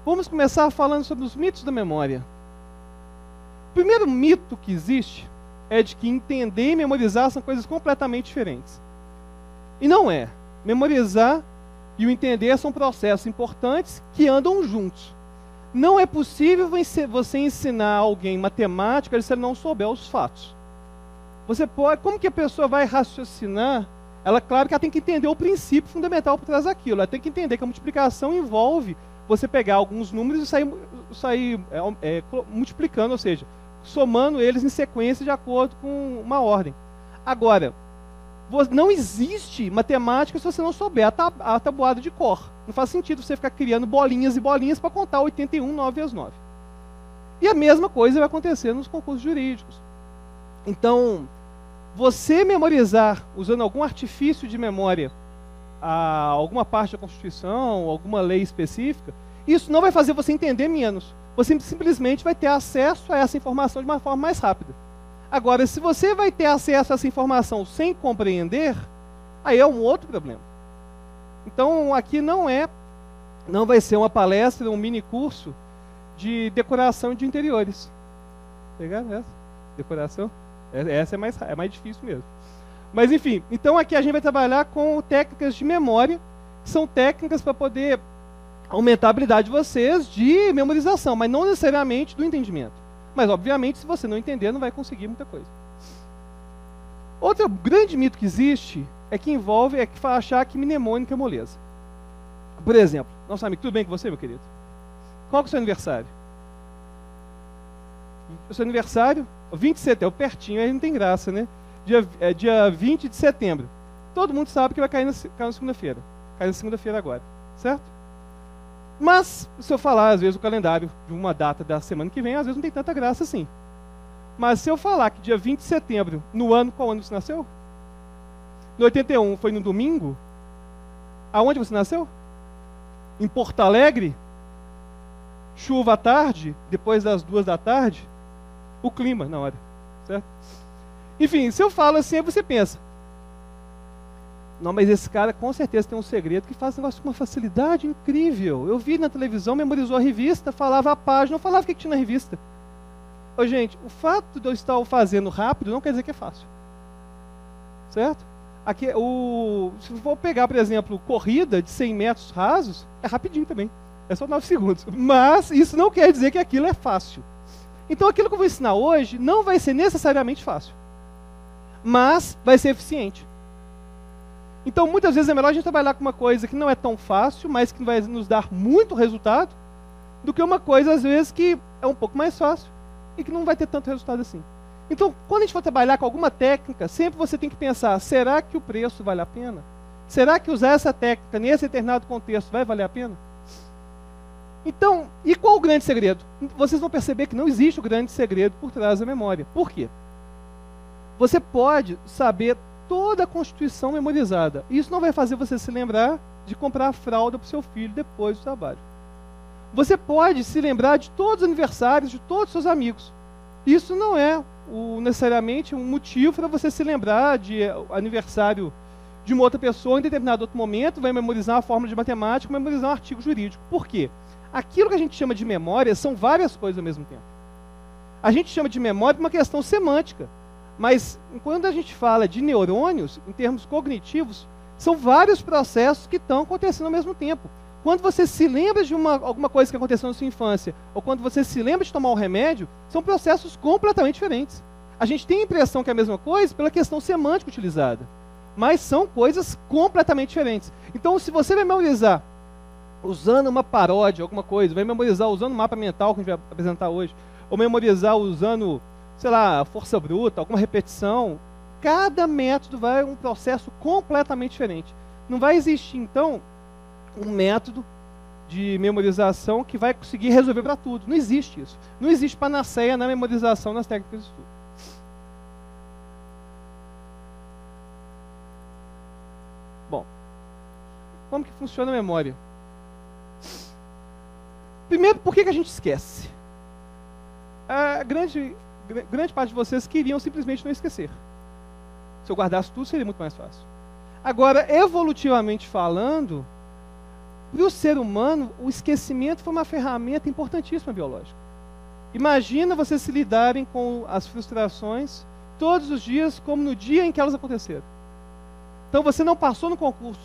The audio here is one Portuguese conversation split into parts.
Vamos começar falando sobre os mitos da memória. O primeiro mito que existe é de que entender e memorizar são coisas completamente diferentes. E não é. Memorizar e o entender são processos importantes que andam juntos. Não é possível você ensinar alguém matemática se ele não souber os fatos. Você pode, como que a pessoa vai raciocinar? Claro que ela tem que entender o princípio fundamental por trás daquilo. Ela tem que entender que a multiplicação envolve você pegar alguns números e sair multiplicando, ou seja, somando eles em sequência de acordo com uma ordem. Agora, não existe matemática se você não souber a tabuada de cor. Não faz sentido você ficar criando bolinhas e bolinhas para contar 81, 9 vezes 9. E a mesma coisa vai acontecer nos concursos jurídicos. Então, você memorizar, usando algum artifício de memória, alguma parte da Constituição, alguma lei específica, isso não vai fazer você entender menos. Você simplesmente vai ter acesso a essa informação de uma forma mais rápida. Agora, se você vai ter acesso a essa informação sem compreender, aí é um outro problema. Então, aqui não vai ser uma palestra, um mini curso de decoração de interiores. Pegaram essa? Decoração? Essa é mais difícil mesmo. Mas, enfim, então aqui a gente vai trabalhar com técnicas de memória, que são técnicas para poder aumentar a habilidade de vocês de memorização, mas não necessariamente do entendimento. Mas, obviamente, se você não entender, não vai conseguir muita coisa. Outro grande mito que existe é que achar que mnemônica é moleza. Por exemplo, nosso amigo, tudo bem com você, meu querido? Qual que é o seu aniversário? O seu aniversário, 20 de setembro, pertinho, aí não tem graça, né? Dia 20 de setembro. Todo mundo sabe que vai cair na segunda-feira. Cai na segunda-feira agora, certo? Mas, se eu falar, às vezes, o calendário de uma data da semana que vem, às vezes não tem tanta graça assim. Mas se eu falar que dia 20 de setembro, qual ano você nasceu? No 81, foi no domingo? Aonde você nasceu? Em Porto Alegre? Chuva à tarde, depois das 2 da tarde? O clima na hora, certo? Enfim, se eu falo assim, aí você pensa, não, mas esse cara com certeza tem um segredo que faz negócio com uma facilidade incrível. Eu vi na televisão, memorizou a revista, falava a página, não falava o que tinha na revista. Ô, gente, o fato de eu estar fazendo rápido não quer dizer que é fácil. Certo? Aqui, se eu for pegar, por exemplo, corrida de 100 metros rasos, é rapidinho também. É só 9 segundos. Mas isso não quer dizer que aquilo é fácil. Então aquilo que eu vou ensinar hoje não vai ser necessariamente fácil. Mas vai ser eficiente. Então, muitas vezes é melhor a gente trabalhar com uma coisa que não é tão fácil, mas que vai nos dar muito resultado, do que uma coisa, às vezes, que é um pouco mais fácil e que não vai ter tanto resultado assim. Então, quando a gente for trabalhar com alguma técnica, sempre você tem que pensar, será que o preço vale a pena? Será que usar essa técnica nesse determinado contexto vai valer a pena? Então, e qual o grande segredo? Vocês vão perceber que não existe o grande segredo por trás da memória. Por quê? Você pode saber toda a Constituição memorizada. Isso não vai fazer você se lembrar de comprar a fralda para o seu filho depois do trabalho. Você pode se lembrar de todos os aniversários de todos os seus amigos. Isso não é necessariamente um motivo para você se lembrar de aniversário de uma outra pessoa em determinado outro momento, vai memorizar uma fórmula de matemática, memorizar um artigo jurídico. Por quê? Aquilo que a gente chama de memória são várias coisas ao mesmo tempo. A gente chama de memória por uma questão semântica. Mas, quando a gente fala de neurônios, em termos cognitivos, são vários processos que estão acontecendo ao mesmo tempo. Quando você se lembra de alguma coisa que aconteceu na sua infância, ou quando você se lembra de tomar um remédio, são processos completamente diferentes. A gente tem a impressão que é a mesma coisa pela questão semântica utilizada, mas são coisas completamente diferentes. Então, se você vai memorizar usando uma paródia, alguma coisa, vai memorizar usando um mapa mental, que a gente vai apresentar hoje, ou memorizar usando, sei lá, força bruta, alguma repetição, cada método vai um processo completamente diferente. Não vai existir, então, um método de memorização que vai conseguir resolver para tudo. Não existe isso. Não existe panaceia na memorização nas técnicas de estudo. Bom, como que funciona a memória? Primeiro, por que a gente esquece? A grande parte de vocês queriam simplesmente não esquecer. Se eu guardasse tudo, seria muito mais fácil. Agora, evolutivamente falando, Para o ser humano, o esquecimento foi uma ferramenta importantíssima biológica. Imagina vocês se lidarem com as frustrações todos os dias, como no dia em que elas aconteceram. Então você não passou no concurso,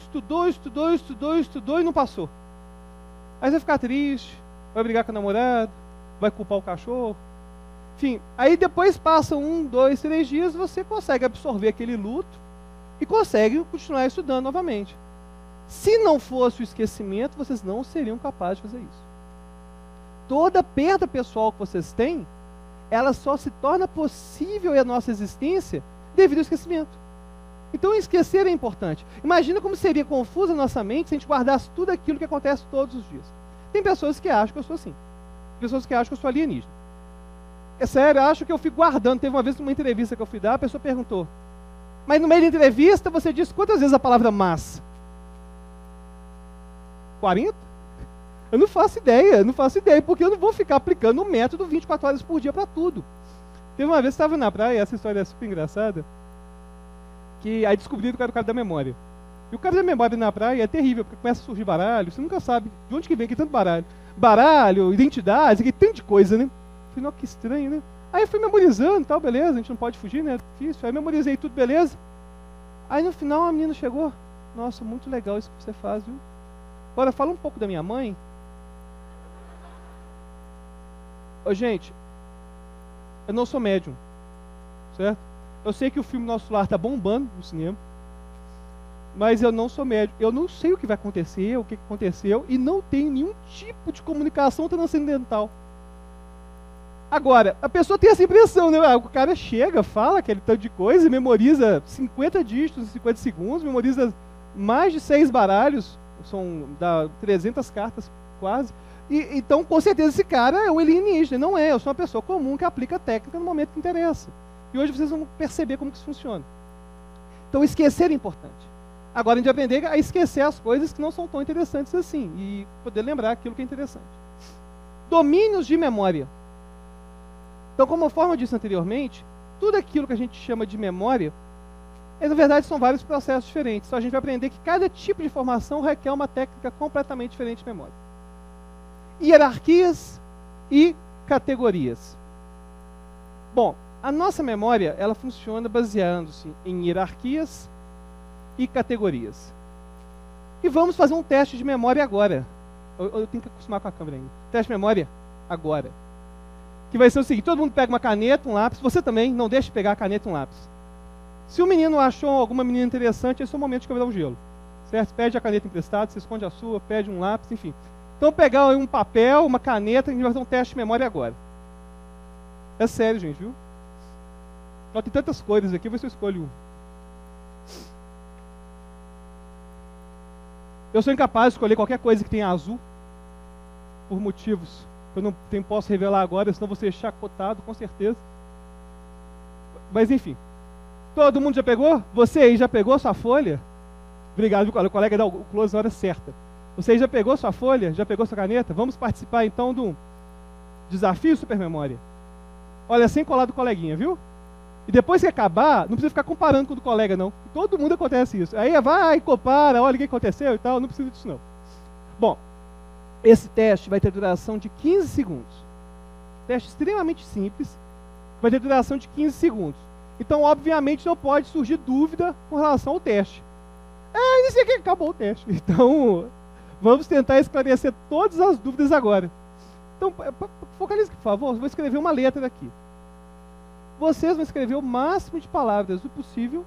estudou e não passou. Aí você vai ficar triste, vai brigar com o namorado, vai culpar o cachorro. Enfim, aí depois passam 1, 2, 3 dias, você consegue absorver aquele luto e consegue continuar estudando novamente. Se não fosse o esquecimento, vocês não seriam capazes de fazer isso. Toda perda pessoal que vocês têm, ela só se torna possível em a nossa existência devido ao esquecimento. Então esquecer é importante. Imagina como seria confusa a nossa mente se a gente guardasse tudo aquilo que acontece todos os dias. Tem pessoas que acham que eu sou assim. Pessoas que acham que eu sou alienígena. É sério, acham que eu fico guardando. Teve uma vez numa entrevista que eu fui dar, a pessoa perguntou: mas no meio da entrevista você disse quantas vezes a palavra mas? 40? Eu não faço ideia, porque eu não vou ficar aplicando o método 24 horas por dia para tudo. Teve uma vez que estava na praia, essa história é super engraçada, que aí descobriram que era o cara da memória. E o cara da memória na praia é terrível, porque começa a surgir baralho, você nunca sabe de onde que vem aqui tanto baralho. Baralho, identidades, aqui tanto de coisa, né? Falei, não, que estranho, né? Aí eu fui memorizando, tal, beleza, a gente não pode fugir, né? Difícil. Aí memorizei tudo, beleza. Aí no final a menina chegou: nossa, muito legal isso que você faz, viu? Agora fala um pouco da minha mãe. Ô, gente, eu não sou médium, certo? Eu sei que o filme Nosso Lar tá bombando no cinema, mas eu não sou médium. Eu não sei o que vai acontecer, o que aconteceu, e não tenho nenhum tipo de comunicação transcendental. Agora, a pessoa tem essa impressão, né? O cara chega, fala aquele tanto de coisa e memoriza 50 dígitos em 50 segundos, memoriza mais de 6 baralhos, dá 300 cartas quase. Então, com certeza, esse cara é um alienígena. Não é, eu sou uma pessoa comum que aplica a técnica no momento que interessa. E hoje vocês vão perceber como que isso funciona. Então, esquecer é importante. Agora, a gente vai aprender a esquecer as coisas que não são tão interessantes assim e poder lembrar aquilo que é interessante. Domínios de memória. Então, conforme eu disse anteriormente, tudo aquilo que a gente chama de memória, na verdade, são vários processos diferentes. Então, a gente vai aprender que cada tipo de informação requer uma técnica completamente diferente de memória. Hierarquias e categorias. Bom, a nossa memória, ela funciona baseando-se em hierarquias e categorias. E vamos fazer um teste de memória agora. Eu tenho que acostumar com a câmera ainda. Teste de memória agora. Que vai ser o seguinte: todo mundo pega uma caneta, um lápis. Você também, não deixe de pegar a caneta e um lápis. Se o menino achou alguma menina interessante, esse é o momento de quebrar um gelo. Certo? Pede a caneta emprestada, você esconde a sua, pede um lápis, enfim. Então pegar um papel, uma caneta, a gente vai fazer um teste de memória agora. É sério, gente, viu? Ó, tem tantas cores aqui, vou ver se eu escolho um. Eu sou incapaz de escolher qualquer coisa que tenha azul, por motivos que eu não posso revelar agora, senão vou ser chacotado, com certeza. Mas enfim. Todo mundo já pegou? Você aí já pegou a sua folha? Obrigado, o colega dá o close na hora certa. Você aí já pegou sua folha? Já pegou sua caneta? Vamos participar então do desafio Supermemória. Olha, sem colar do coleguinha, viu? E depois que acabar, não precisa ficar comparando com o do colega, não. Todo mundo acontece isso. Aí vai, compara, olha o que aconteceu e tal. Não precisa disso, não. Bom, esse teste vai ter duração de 15 segundos. Teste extremamente simples. Vai ter duração de 15 segundos. Então, obviamente, não pode surgir dúvida com relação ao teste. Isso aqui acabou o teste. Então, vamos tentar esclarecer todas as dúvidas agora. Então, focalize, por favor. Vou escrever uma letra aqui. Vocês vão escrever o máximo de palavras do possível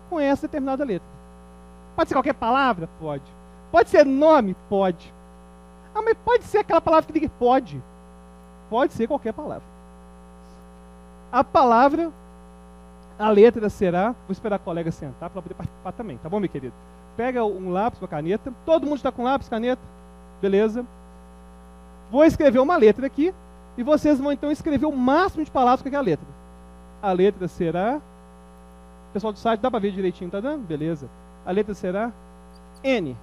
com essa determinada letra. Pode ser qualquer palavra? Pode. Pode ser nome? Pode. Mas pode ser aquela palavra que diga pode. Pode ser qualquer palavra. A palavra, a letra será... Vou esperar a colega sentar para poder participar também, tá bom, meu querido? Pega um lápis, uma caneta. Todo mundo está com lápis, caneta? Beleza. Vou escrever uma letra aqui e vocês vão então escrever o máximo de palavras com aquela letra. A letra será... Pessoal do site, dá para ver direitinho, tá dando? Beleza. A letra será N.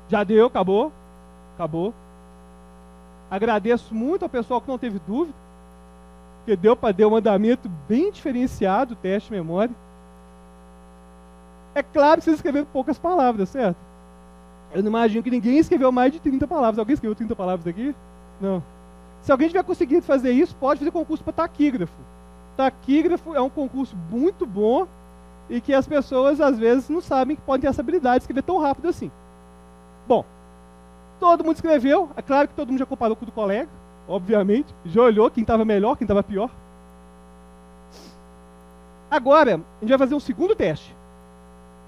Já deu, acabou. Acabou. Agradeço muito ao pessoal que não teve dúvida, porque deu para dar um andamento bem diferenciado o teste de memória. É claro que vocês escreveram poucas palavras, certo? Eu não imagino que ninguém escreveu mais de 30 palavras. Alguém escreveu 30 palavras aqui? Não. Se alguém tiver conseguido fazer isso, pode fazer concurso para taquígrafo. Taquígrafo é um concurso muito bom e que as pessoas, às vezes, não sabem que podem ter essa habilidade de escrever tão rápido assim. Bom, todo mundo escreveu. É claro que todo mundo já comparou com o do colega, obviamente. Já olhou quem estava melhor, quem estava pior. Agora, a gente vai fazer um segundo teste.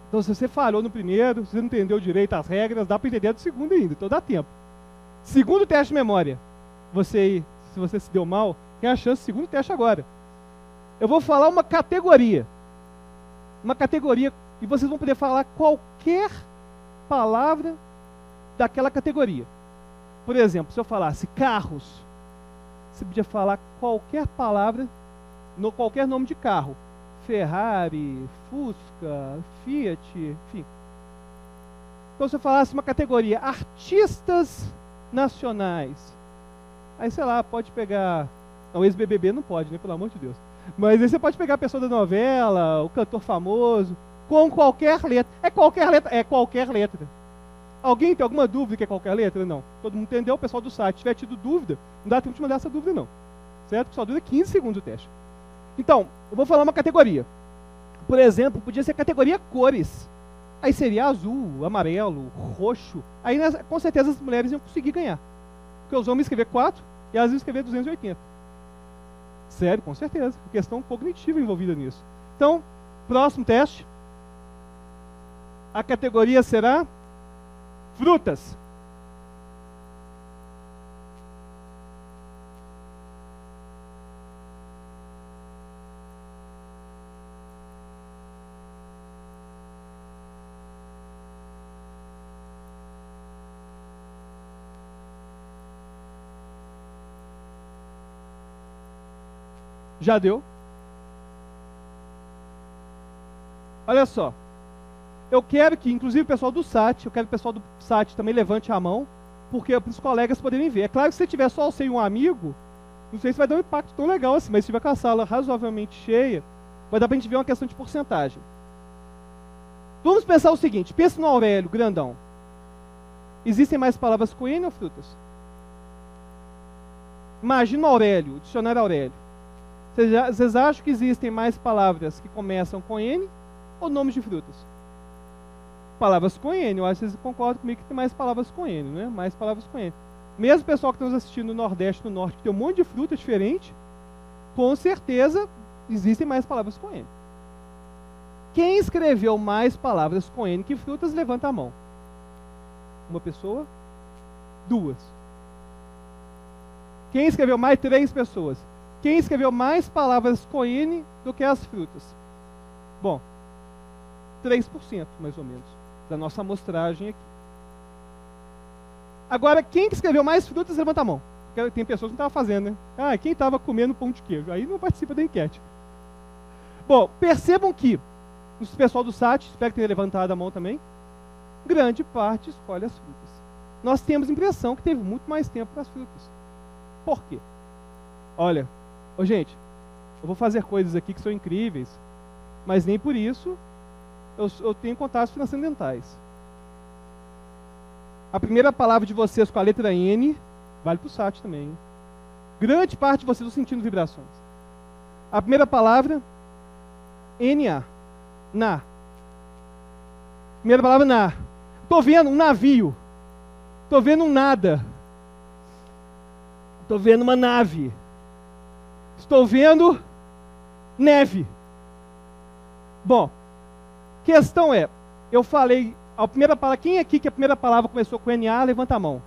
Então, se você falhou no primeiro, se você não entendeu direito as regras, dá para entender do segundo ainda, então dá tempo. Segundo teste de memória. Se você se deu mal, tem a chance do segundo teste agora. Eu vou falar uma categoria. Uma categoria, e vocês vão poder falar qualquer palavra daquela categoria. Por exemplo, se eu falasse carros, você podia falar qualquer palavra, qualquer nome de carro. Ferrari, Fusca, Fiat, enfim. Então, se eu falasse uma categoria artistas nacionais, aí, sei lá, pode pegar... Não, ex-BBB não pode, né? Pelo amor de Deus. Mas aí você pode pegar a pessoa da novela, o cantor famoso, com qualquer letra. É qualquer letra? É qualquer letra. Alguém tem alguma dúvida que é qualquer letra? Não. Todo mundo entendeu? O pessoal do site, se tiver tido dúvida, não dá tempo de mandar essa dúvida, não. Certo? Só dura 15 segundos o teste. Então, eu vou falar uma categoria. Por exemplo, podia ser categoria cores. Aí seria azul, amarelo, roxo. Aí, com certeza, as mulheres iam conseguir ganhar. Porque os homens escrever 4 e elas iam escrever 280. Sério, com certeza. Questão cognitiva envolvida nisso. Então, próximo teste. A categoria será frutas. Já deu? Olha só. Eu quero que, inclusive o pessoal do SAT, eu quero que o pessoal do SAT também levante a mão, porque para os colegas poderem ver. É claro que se você tiver só você e um amigo, não sei se vai dar um impacto tão legal assim, mas se tiver com a sala razoavelmente cheia, vai dar para a gente ver uma questão de porcentagem. Vamos pensar o seguinte, pensa no Aurélio, grandão. Existem mais palavras com N ou frutas? Imagina o Aurélio, o dicionário Aurélio. Vocês acham que existem mais palavras que começam com N ou nomes de frutas? Palavras com N, eu acho que vocês concordam comigo que tem mais palavras com N, né? Mais palavras com N. Mesmo o pessoal que está nos assistindo no Nordeste, no Norte, que tem um monte de fruta diferente, com certeza existem mais palavras com N. Quem escreveu mais palavras com N que frutas, levanta a mão. Uma pessoa? Duas. Quem escreveu mais? 3 pessoas. Quem escreveu mais palavras com N do que as frutas? Bom, 3% mais ou menos, da nossa amostragem aqui. Agora, quem que escreveu mais frutas, levanta a mão. Porque tem pessoas que não estavam fazendo, né? Ah, quem estava comendo pão de queijo? Aí não participa da enquete. Bom, percebam que o pessoal do SAT, espero que tenha levantado a mão também, grande parte escolhe as frutas. Nós temos a impressão que teve muito mais tempo para as frutas. Por quê? Olha, gente, eu vou fazer coisas aqui que são incríveis, mas nem por isso eu tenho contatos transcendentais. A primeira palavra de vocês com a letra N, vale para o SAT também. Hein? Grande parte de vocês estão sentindo vibrações. A primeira palavra, N-A, na. Primeira palavra, na. Estou vendo um navio. Estou vendo um nada. Estou vendo uma nave. Estou vendo neve. Bom, questão é, eu falei, a primeira palavra, quem aqui que a primeira palavra começou com NA, levanta a mão.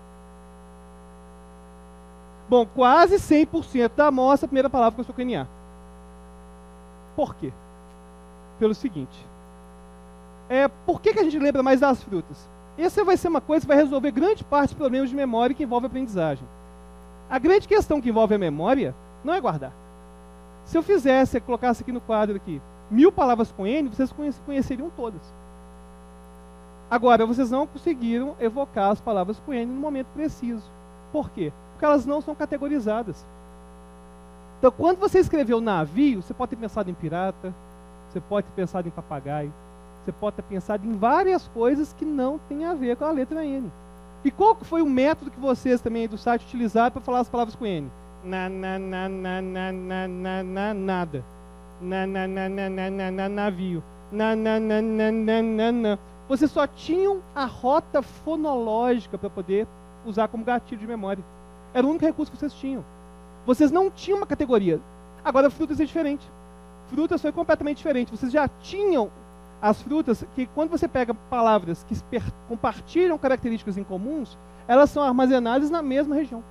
Bom, quase 100% da amostra, a primeira palavra começou com NA. Por quê? Pelo seguinte, por que a gente lembra mais das frutas? Essa vai ser uma coisa que vai resolver grande parte dos problemas de memória que envolve a aprendizagem. A grande questão que envolve a memória não é guardar. Se eu fizesse, colocasse aqui no quadro aqui, 1000 palavras com N, vocês conheceriam todas. Agora, vocês não conseguiram evocar as palavras com N no momento preciso. Por quê? Porque porque elas não são categorizadas. Então, quando você escreveu navio, você pode ter pensado em pirata, você pode ter pensado em papagaio, você pode ter pensado em várias coisas que não tem a ver com a letra N. E qual que foi o método que vocês também aí do site utilizaram para falar as palavras com N? Nada. Navio. Vocês só tinham a rota fonológica para poder usar como gatilho de memória. Era o único recurso que vocês tinham. Vocês não tinham uma categoria. Agora, frutas é diferente. Frutas foi completamente diferente. Vocês já tinham as frutas que, quando você pega palavras que compartilham características em comuns, elas são armazenadas na mesma região.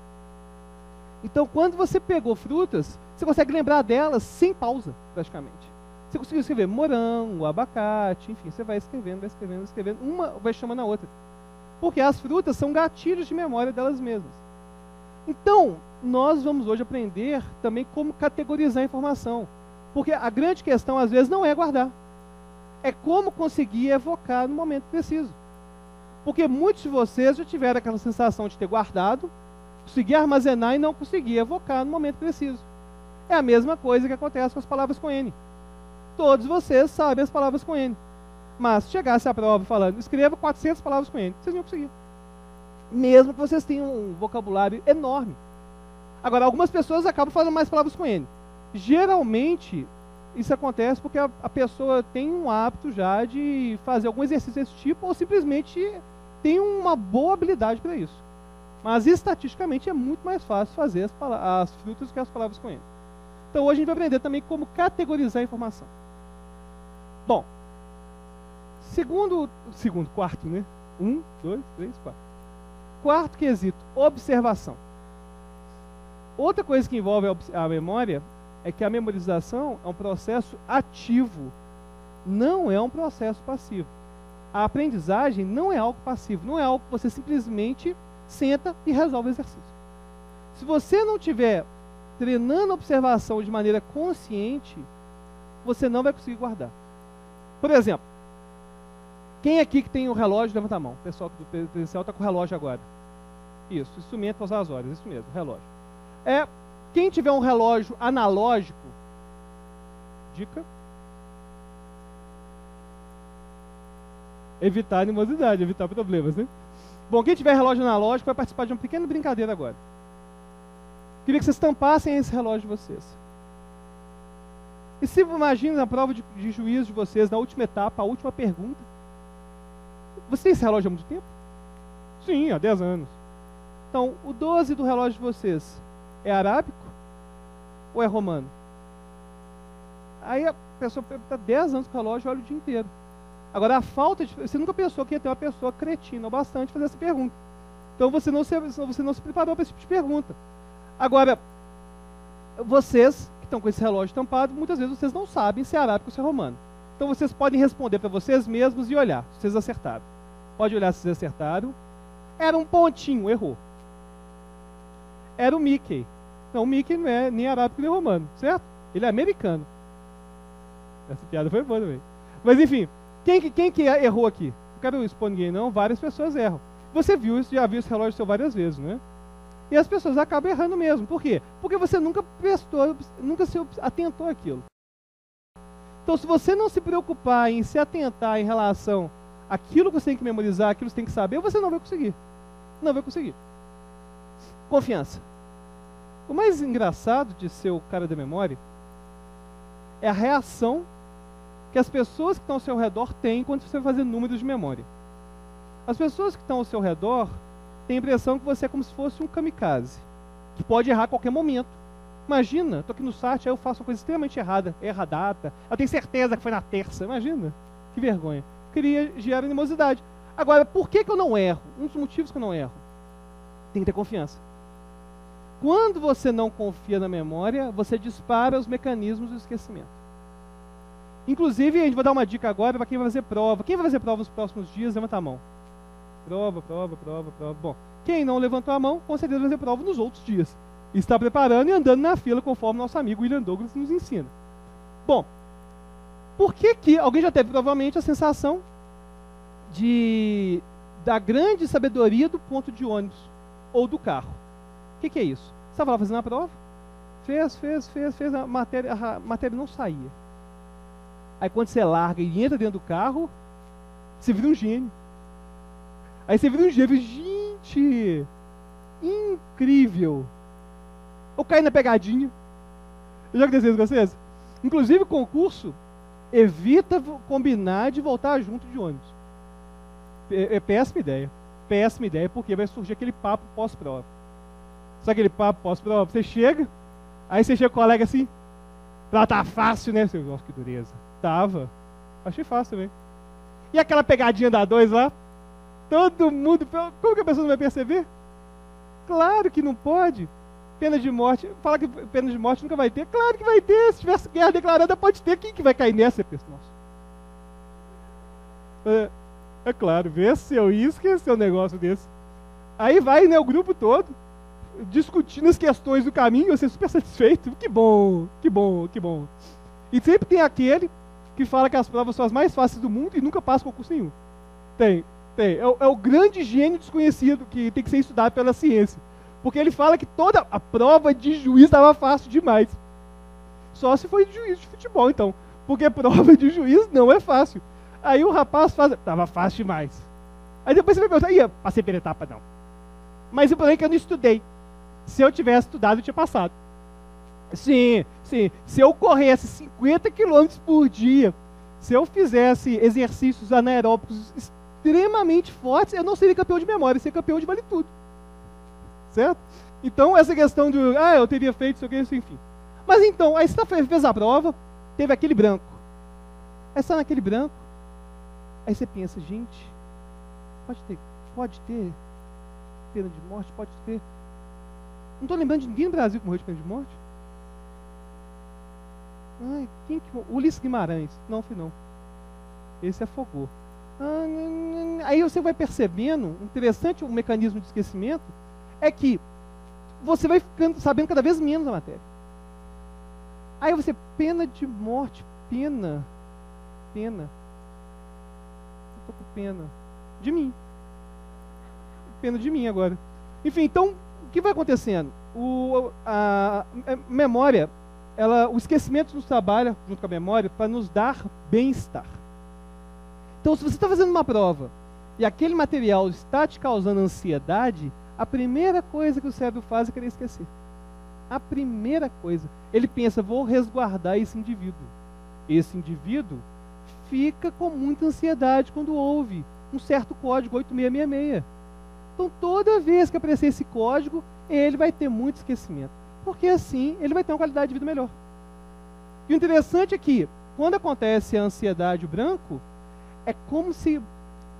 Então, quando você pegou frutas, você consegue lembrar delas sem pausa, praticamente. Você conseguiu escrever morango, abacate, enfim, você vai escrevendo, uma vai chamando a outra. Porque as frutas são gatilhos de memória delas mesmas. Então, nós vamos hoje aprender também como categorizar a informação. Porque a grande questão, às vezes, não é guardar. É como conseguir evocar no momento preciso. Porque muitos de vocês já tiveram aquela sensação de ter guardado, conseguir armazenar e não conseguir evocar no momento preciso. É a mesma coisa que acontece com as palavras com N. Todos vocês sabem as palavras com N. Mas se chegasse à prova falando, escreva 400 palavras com N, vocês não iam conseguir. Mesmo que vocês tenham um vocabulário enorme. Agora, algumas pessoas acabam falando mais palavras com N. Geralmente, isso acontece porque a pessoa tem um hábito já de fazer algum exercício desse tipo, ou simplesmente tem uma boa habilidade para isso. Mas, estatisticamente, é muito mais fácil fazer as frutas do que as palavras com N. Então, hoje a gente vai aprender também como categorizar a informação. Bom, quarto, né? 1, 2, 3, 4. Quarto quesito, observação. Outra coisa que envolve a memória é que a memorização é um processo ativo, não é um processo passivo. A aprendizagem não é algo passivo, não é algo que você simplesmente senta e resolve o exercício. Se você não estiver treinando a observação de maneira consciente, você não vai conseguir guardar. Por exemplo, quem aqui que tem o relógio, levanta a mão. O pessoal do presencial está com o relógio agora. Isso, instrumento para usar as horas, isso mesmo, relógio. Quem tiver um relógio analógico, dica, evitar animosidade, evitar problemas, né? Bom, quem tiver relógio analógico vai participar de uma pequena brincadeira agora. Queria que vocês tampassem esse relógio de vocês. E se imagina na prova de juízo de vocês, na última etapa, a última pergunta. Você tem esse relógio há muito tempo? Sim, há 10 anos. Então, o 12 do relógio de vocês é arábico ou é romano? Aí a pessoa está 10 anos com o relógio e olha o dia inteiro. Agora, a falta de... Você nunca pensou que ia ter uma pessoa cretina o bastante fazer essa pergunta. Então, você não se preparou para esse tipo de pergunta. Agora, vocês que estão com esse relógio tampado, muitas vezes vocês não sabem se é arábico ou se é romano. Então, vocês podem responder para vocês mesmos e olhar se vocês acertaram. Pode olhar se vocês acertaram. Era um pontinho, errou. Era o Mickey. Não, o Mickey não é nem arábico nem romano, certo? Ele é americano. Essa piada foi boa também. Mas enfim, quem que errou aqui? Não quero expor ninguém não, várias pessoas erram. Você viu isso, já viu esse relógio seu várias vezes, né? E as pessoas acabam errando mesmo. Por quê? Porque você nunca se atentou àquilo. Então, se você não se preocupar em se atentar em relação àquilo que você tem que memorizar, aquilo que você tem que saber, você não vai conseguir. Não vai conseguir. Confiança. O mais engraçado de ser o cara da memória é a reação que as pessoas que estão ao seu redor têm quando você vai fazer números de memória. As pessoas que estão ao seu redor têm a impressão que você é como se fosse um kamikaze, que pode errar a qualquer momento. Imagina, estou aqui no site, aí eu faço uma coisa extremamente errada, erra a data, eu tenho certeza que foi na terça. Imagina, que vergonha. Queria gerar animosidade. Agora, por que eu não erro? Um dos motivos que eu não erro. Tem que ter confiança. Quando você não confia na memória, você dispara os mecanismos do esquecimento. Inclusive, a gente vai dar uma dica agora para quem vai fazer prova. Quem vai fazer prova nos próximos dias, levanta a mão. Prova. Bom, quem não levantou a mão, com certeza vai fazer prova nos outros dias. E está preparando e andando na fila, conforme nosso amigo William Douglas nos ensina. Bom, por que alguém já teve provavelmente a sensação da grande sabedoria do ponto de ônibus ou do carro? que é isso? Você estava lá fazendo a prova, fez, a matéria não saía. Aí quando você larga e entra dentro do carro, você vira um gênio. Aí você vira um gênio, gente, incrível. Eu caí na pegadinha. Eu já aconteceu isso com vocês? Inclusive, concurso, evita combinar de voltar junto de ônibus. É péssima ideia. Péssima ideia, porque vai surgir aquele papo pós-prova. Sabe aquele papo pós-prova? Você chega, aí você chega com o colega assim, lá tá fácil, né? Você, nossa, que dureza. Tava. Achei fácil também. E aquela pegadinha da 2 lá? Todo mundo, como que a pessoa não vai perceber? Claro que não pode. Pena de morte, fala que pena de morte nunca vai ter. Claro que vai ter, se tivesse guerra declarada pode ter. Quem que vai cair nessa, pessoal? É claro, vê se eu ia esquecer um negócio desse. Aí vai, né, o grupo todo, discutindo as questões do caminho, você super satisfeito. Que bom, que bom, que bom. E sempre tem aquele que fala que as provas são as mais fáceis do mundo e nunca passa concurso nenhum. Tem. É o grande gênio desconhecido que tem que ser estudado pela ciência. Porque ele fala que toda a prova de juiz estava fácil demais. Só se foi de juiz de futebol, então. Porque prova de juiz não é fácil. Aí o rapaz faz, estava fácil demais. Aí depois você vai perguntar, passei pela etapa não. Mas o problema é que eu não estudei. Se eu tivesse estudado, eu tinha passado. Sim. Se eu corresse 50 km por dia, se eu fizesse exercícios anaeróbicos extremamente fortes, eu não seria campeão de memória, eu seria campeão de vale tudo. Certo? Então, essa questão de, eu teria feito isso aqui, isso, enfim. Mas então, aí você fez a prova, teve aquele branco. Aí você está naquele branco, aí você pensa, gente, pode ter pena de morte, pode ter. Não estou lembrando de ninguém no Brasil que morreu de pena de morte. Quem que morreu? Ulisses Guimarães. Não, foi não. Esse afogou. Aí você vai percebendo, interessante o mecanismo de esquecimento, é que você vai ficando sabendo cada vez menos a matéria. Aí você, pena de morte, pena. Eu tô com pena de mim. Pena de mim agora. Enfim, então, o que vai acontecendo? A memória, o esquecimento nos trabalha, junto com a memória, para nos dar bem-estar. Então, se você está fazendo uma prova e aquele material está te causando ansiedade, a primeira coisa que o cérebro faz é querer esquecer. A primeira coisa. Ele pensa, vou resguardar esse indivíduo. Esse indivíduo fica com muita ansiedade quando ouve um certo código 8666. Então, toda vez que aparecer esse código, ele vai ter muito esquecimento. Porque assim, ele vai ter uma qualidade de vida melhor. E o interessante é que, quando acontece a ansiedade, o branco, é como se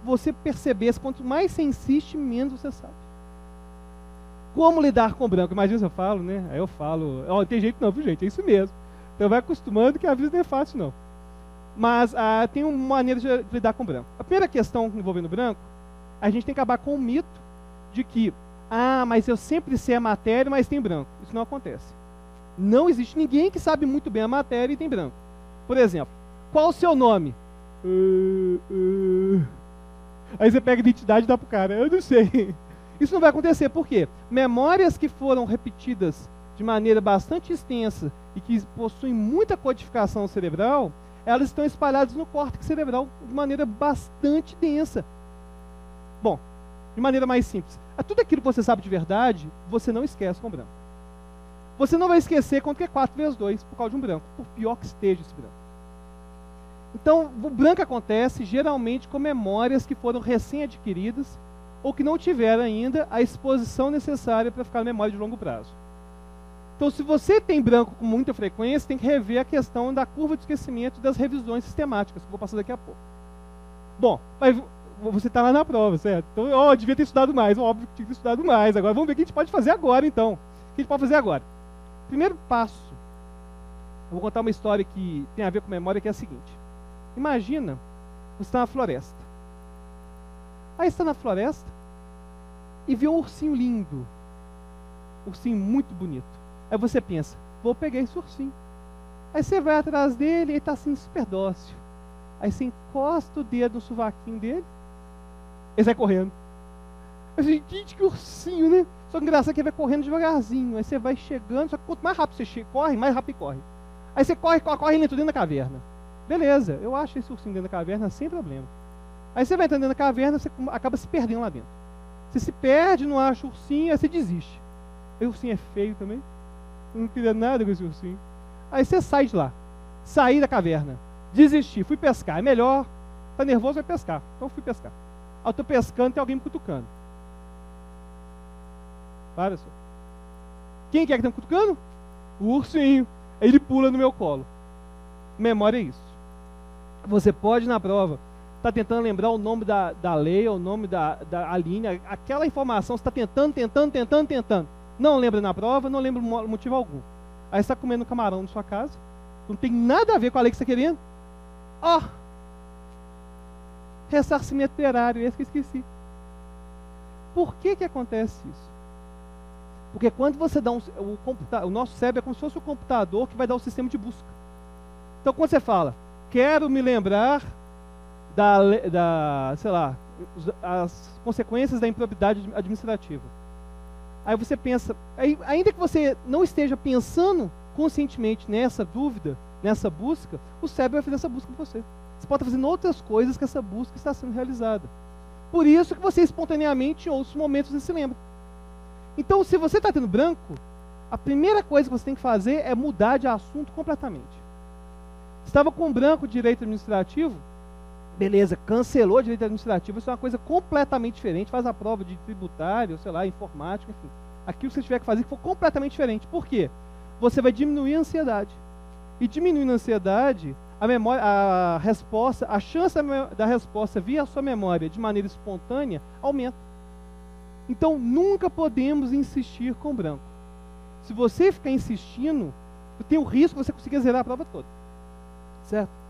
você percebesse, quanto mais você insiste, menos você sabe. Como lidar com o branco? Imagina se eu falo, né? Aí eu falo, não tem jeito não, viu, gente? É isso mesmo. Então vai acostumando que a vida não é fácil, não. Mas tem uma maneira de lidar com o branco. A primeira questão envolvendo o branco, a gente tem que acabar com o mito de que, mas eu sempre sei a matéria, mas tem branco. Isso não acontece. Não existe ninguém que sabe muito bem a matéria e tem branco. Por exemplo, qual o seu nome? Aí você pega a identidade e dá pro cara, eu não sei. Isso não vai acontecer, por quê? Memórias que foram repetidas de maneira bastante extensa e que possuem muita codificação cerebral, elas estão espalhadas no córtex cerebral de maneira bastante densa. Bom, de maneira mais simples, tudo aquilo que você sabe de verdade, você não esquece com branco. Você não vai esquecer quanto que é 4 vezes 2 por causa de um branco, por pior que esteja esse branco. Então, o branco acontece geralmente com memórias que foram recém-adquiridas ou que não tiveram ainda a exposição necessária para ficar na memória de longo prazo. Então, se você tem branco com muita frequência, tem que rever a questão da curva de esquecimento e das revisões sistemáticas, que eu vou passar daqui a pouco. Bom, mas você está lá na prova, certo? Então, devia ter estudado mais, óbvio que tinha que ter estudado mais. Agora, vamos ver o que a gente pode fazer agora, então. O que a gente pode fazer agora? Primeiro passo, eu vou contar uma história que tem a ver com memória, que é a seguinte. Imagina, você está na floresta. Aí você está na floresta e vê um ursinho lindo. Ursinho muito bonito. Aí você pensa, vou pegar esse ursinho. Aí você vai atrás dele e ele está assim super dócil. Aí você encosta o dedo no sovaquinho dele, ele sai correndo. Aí você, gente, que ursinho, né? Só que engraçado que ele vai correndo devagarzinho. Aí você vai chegando, só que quanto mais rápido você corre, mais rápido corre. Aí você corre lento dentro da caverna. Beleza, eu acho esse ursinho dentro da caverna sem problema. Aí você vai entrando dentro da caverna, você acaba se perdendo lá dentro. Você se perde, não acha o ursinho, aí você desiste. Aí o ursinho é feio também. Eu não queria nada com esse ursinho. Aí você sai de lá. Saí da caverna. Desisti, fui pescar. É melhor, tá nervoso, vai pescar. Então fui pescar. Aí eu tô pescando, tem alguém me cutucando. Para só. Quem que é que tá me cutucando? O ursinho. Aí ele pula no meu colo. Memória é isso. Você pode, na prova, tá tentando lembrar o nome da lei, o nome da linha, aquela informação, você está tentando. Não lembra na prova, não lembra motivo algum. Aí você está comendo camarão na sua casa, não tem nada a ver com a lei que você está querendo. Ó! Ressarcimento erário, esse que eu esqueci. Por que acontece isso? Porque quando você dá o nosso cérebro é como se fosse o computador que vai dar o sistema de busca. Então quando você fala, quero me lembrar sei lá, as consequências da improbidade administrativa. Aí você pensa, ainda que você não esteja pensando conscientemente nessa dúvida, nessa busca, o cérebro vai fazer essa busca por você. Você pode estar fazendo outras coisas que essa busca está sendo realizada. Por isso que você espontaneamente, em outros momentos, você se lembra. Então, se você está tendo branco, a primeira coisa que você tem que fazer é mudar de assunto completamente. Estava com branco de direito administrativo, beleza, cancelou o direito administrativo, isso é uma coisa completamente diferente, faz a prova de tributário, sei lá, informática, enfim. Aquilo que você tiver que fazer que for completamente diferente. Por quê? Você vai diminuir a ansiedade. E diminuindo a ansiedade, a resposta, a chance da resposta via a sua memória de maneira espontânea aumenta. Então, nunca podemos insistir com branco. Se você ficar insistindo, tem o risco de você conseguir zerar a prova toda. Certo?